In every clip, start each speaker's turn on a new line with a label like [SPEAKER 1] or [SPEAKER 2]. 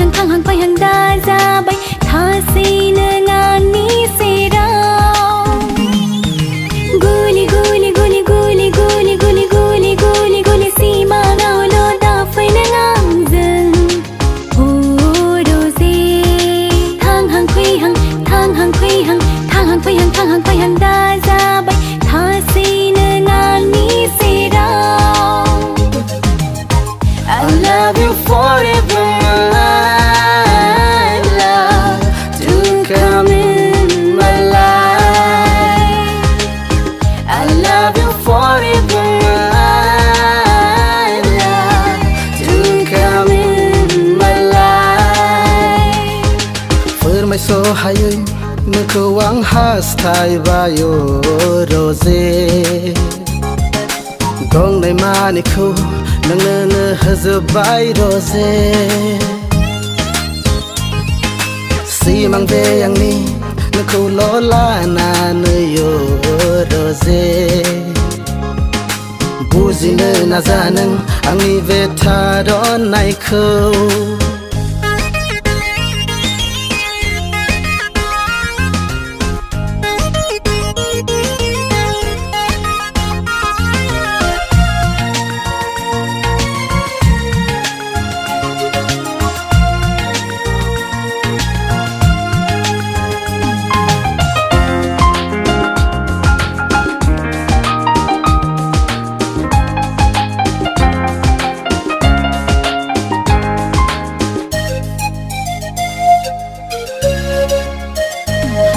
[SPEAKER 1] yang thang hang pai hang da za bai tha si ne ngan ni se rao guli guli guli guli guli guli guli guli guli si ma ngao lo da phai ne ngang dừng ho rose thang hang khui hang thang hang khui hang thang hang pai hang thang hang pai hang da za bai tha si ne ngan ni se rao
[SPEAKER 2] I love you forever, my love, to come in my life. I love you forever, my love, to come in my life. For my soul, I nungku wang has thai bayo rose. Gong nay mani ku nang na hazabay rose. Si mang be yang ni nungku lola na yo rose. Buzi na zanang ang iveta don nay ku.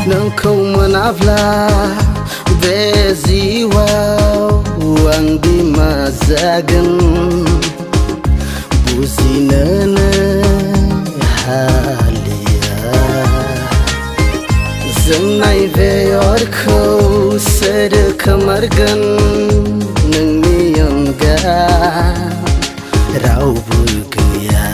[SPEAKER 2] Nang kau menafla bezi wow ang di mazagan buzi nana halia zenai veyor kau sere kamargan nang niyangga rau bulgaya.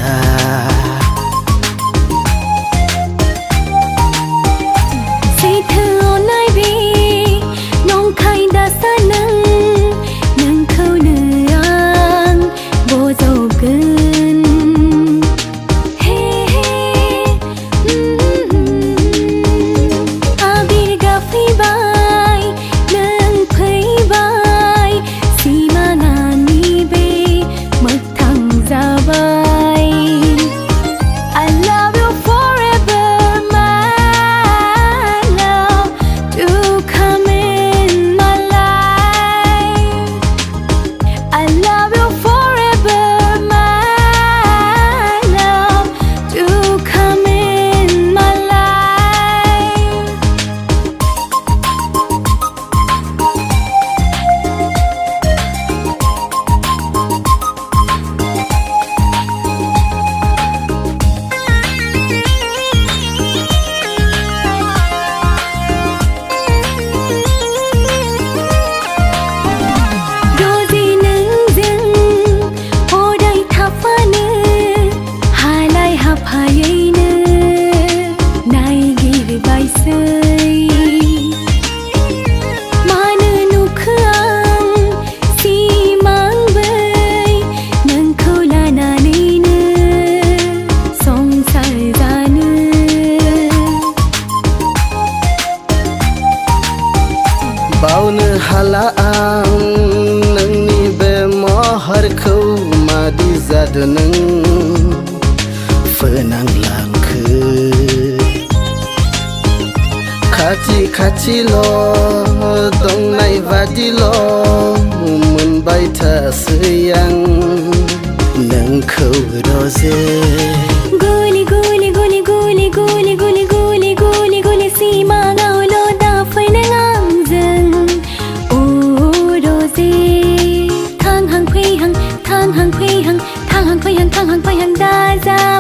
[SPEAKER 2] Bauna halaang nang ni be mohar kau madi zadanang fenang langke kaci kaci lo dong nai vadi lo mun baita sayang nang kau rose.
[SPEAKER 1] Guli guli guli guli guli guli guli guli guli si ma ngao lo da phai na ngang dừng o rose thang hang khui hang thang hang khui hang thang hang khui hang thang hang pai hang da za